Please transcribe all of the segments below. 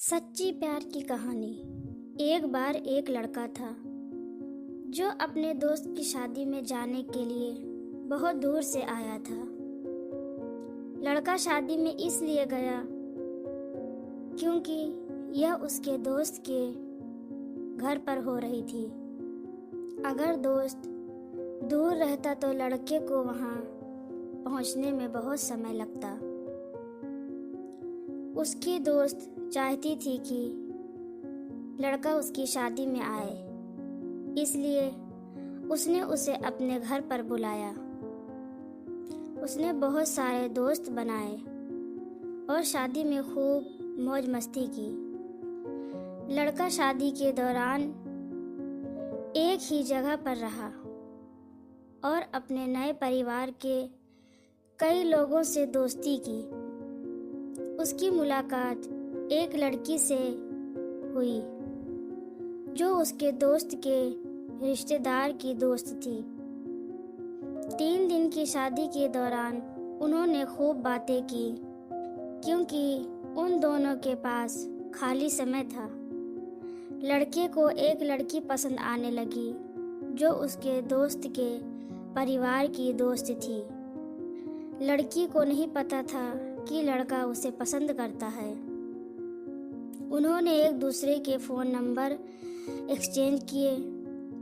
सच्ची प्यार की कहानी। एक बार एक लड़का था जो अपने दोस्त की शादी में जाने के लिए बहुत दूर से आया था। लड़का शादी में इसलिए गया क्योंकि यह उसके दोस्त के घर पर हो रही थी। अगर दोस्त दूर रहता तो लड़के को वहां पहुंचने में बहुत समय लगता। उसकी दोस्त चाहती थी कि लड़का उसकी शादी में आए, इसलिए उसने उसे अपने घर पर बुलाया। उसने बहुत सारे दोस्त बनाए और शादी में खूब मौज मस्ती की। लड़का शादी के दौरान एक ही जगह पर रहा और अपने नए परिवार के कई लोगों से दोस्ती की। उसकी मुलाकात एक लड़की से हुई जो उसके दोस्त के रिश्तेदार की दोस्त थी। 3 दिन की शादी के दौरान उन्होंने खूब बातें की क्योंकि उन दोनों के पास खाली समय था। लड़के को एक लड़की पसंद आने लगी जो उसके दोस्त के परिवार की दोस्त थी। लड़की को नहीं पता था कि लड़का उसे पसंद करता है। उन्होंने एक दूसरे के फ़ोन नंबर एक्सचेंज किए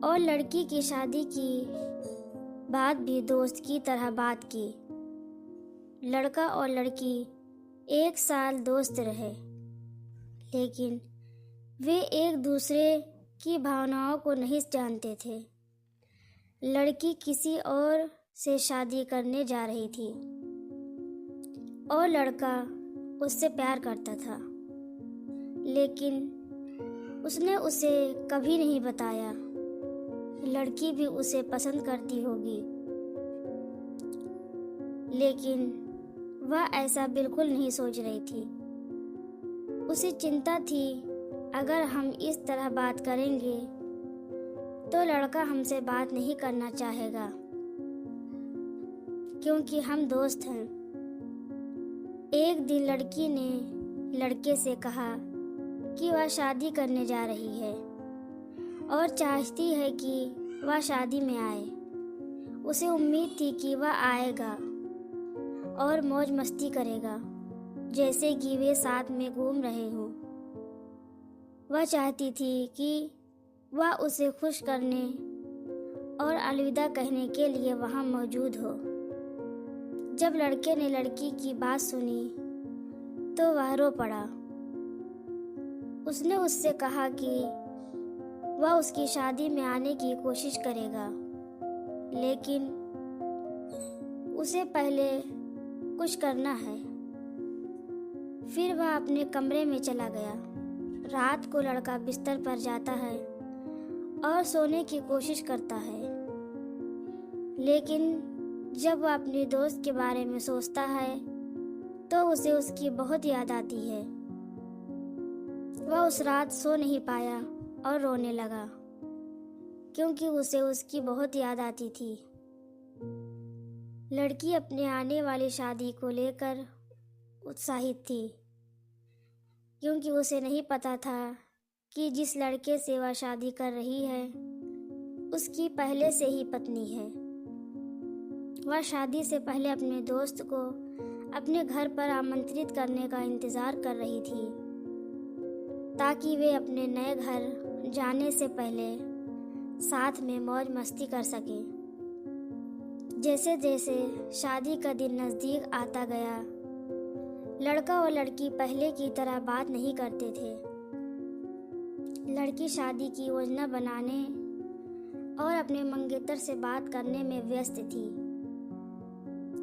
और लड़की की शादी की बात भी दोस्त की तरह बात की। लड़का और लड़की 1 साल दोस्त रहे, लेकिन वे एक दूसरे की भावनाओं को नहीं जानते थे। लड़की किसी और से शादी करने जा रही थी और लड़का उससे प्यार करता था, लेकिन उसने उसे कभी नहीं बताया। लड़की भी उसे पसंद करती होगी, लेकिन वह ऐसा बिल्कुल नहीं सोच रही थी। उसे चिंता थी, अगर हम इस तरह बात करेंगे तो लड़का हमसे बात नहीं करना चाहेगा क्योंकि हम दोस्त हैं। एक दिन लड़की ने लड़के से कहा कि वह शादी करने जा रही है और चाहती है कि वह शादी में आए। उसे उम्मीद थी कि वह आएगा और मौज मस्ती करेगा, जैसे कि वे साथ में घूम रहे हों। वह चाहती थी कि वह उसे खुश करने और अलविदा कहने के लिए वहां मौजूद हो। जब लड़के ने लड़की की बात सुनी तो वह रो पड़ा। उसने उससे कहा कि वह उसकी शादी में आने की कोशिश करेगा, लेकिन उसे पहले कुछ करना है। फिर वह अपने कमरे में चला गया। रात को लड़का बिस्तर पर जाता है और सोने की कोशिश करता है, लेकिन जब वह अपने दोस्त के बारे में सोचता है तो उसे उसकी बहुत याद आती है। वह उस रात सो नहीं पाया और रोने लगा क्योंकि उसे उसकी बहुत याद आती थी। लड़की अपने आने वाली शादी को लेकर उत्साहित थी क्योंकि उसे नहीं पता था कि जिस लड़के से वह शादी कर रही है उसकी पहले से ही पत्नी है। वह शादी से पहले अपने दोस्त को अपने घर पर आमंत्रित करने का इंतज़ार कर रही थी ताकि वे अपने नए घर जाने से पहले साथ में मौज मस्ती कर सकें। जैसे जैसे शादी का दिन नज़दीक आता गया, लड़का और लड़की पहले की तरह बात नहीं करते थे। लड़की शादी की योजना बनाने और अपने मंगेतर से बात करने में व्यस्त थी,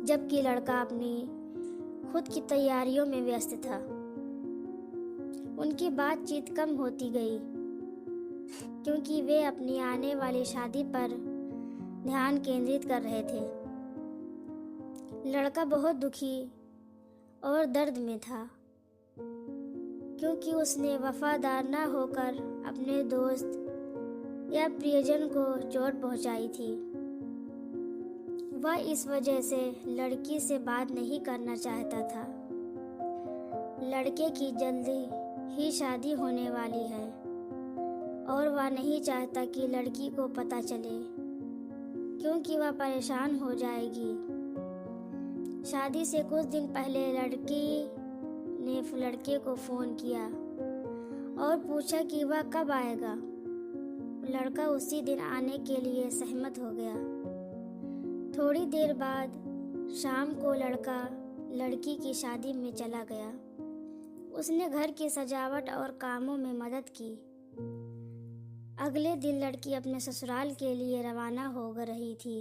जबकि लड़का अपनी खुद की तैयारियों में व्यस्त था। उनकी बातचीत कम होती गई क्योंकि वे अपनी आने वाली शादी पर ध्यान केंद्रित कर रहे थे। लड़का बहुत दुखी और दर्द में था क्योंकि उसने वफादार न होकर अपने दोस्त या प्रियजन को चोट पहुंचाई थी। वह इस वजह से लड़की से बात नहीं करना चाहता था। लड़के की जल्दी ही शादी होने वाली है और वह नहीं चाहता कि लड़की को पता चले, क्योंकि वह परेशान हो जाएगी। शादी से कुछ दिन पहले लड़की ने लड़के को फ़ोन किया और पूछा कि वह कब आएगा। लड़का उसी दिन आने के लिए सहमत हो गया। थोड़ी देर बाद शाम को लड़का लड़की की शादी में चला गया। उसने घर की सजावट और कामों में मदद की। अगले दिन लड़की अपने ससुराल के लिए रवाना हो रही थी।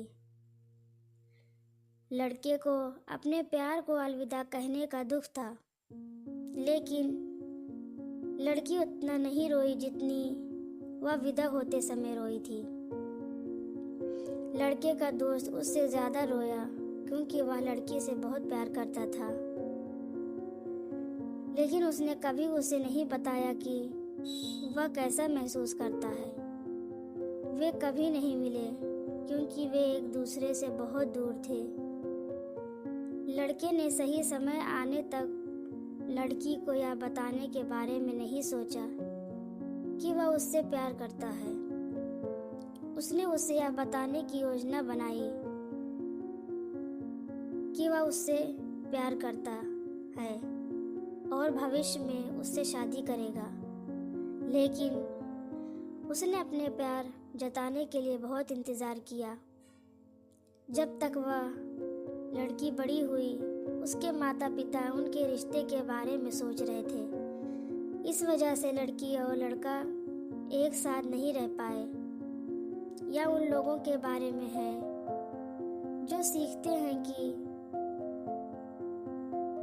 लड़के को अपने प्यार को अलविदा कहने का दुख था, लेकिन लड़की उतना नहीं रोई जितनी वह विदा होते समय रोई थी। लड़के का दोस्त उससे ज्यादा रोया, क्योंकि वह लड़की से बहुत प्यार करता था। लेकिन उसने कभी उसे नहीं बताया कि वह कैसा महसूस करता है। वे कभी नहीं मिले, क्योंकि वे एक दूसरे से बहुत दूर थे। लड़के ने सही समय आने तक लड़की को यह बताने के बारे में नहीं सोचा कि वह उससे प्यार करता है। उसने उसे यह बताने की योजना बनाई कि वह उससे प्यार करता है और भविष्य में उससे शादी करेगा। लेकिन उसने अपने प्यार जताने के लिए बहुत इंतज़ार किया। जब तक वह लड़की बड़ी हुई, उसके माता पिता उनके रिश्ते के बारे में सोच रहे थे। इस वजह से लड़की और लड़का एक साथ नहीं रह पाए। या उन लोगों के बारे में है जो सीखते हैं कि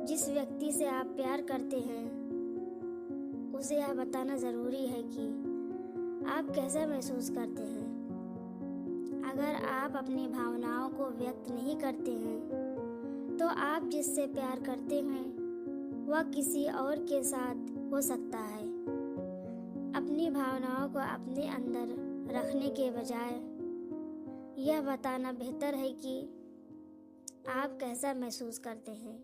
जिस व्यक्ति से आप प्यार करते हैं उसे यह बताना ज़रूरी है कि आप कैसा महसूस करते हैं। अगर आप अपनी भावनाओं को व्यक्त नहीं करते हैं तो आप जिससे प्यार करते हैं वह किसी और के साथ हो सकता है। अपनी भावनाओं को अपने अंदर रखने के बजाय यह बताना बेहतर है कि आप कैसा महसूस करते हैं।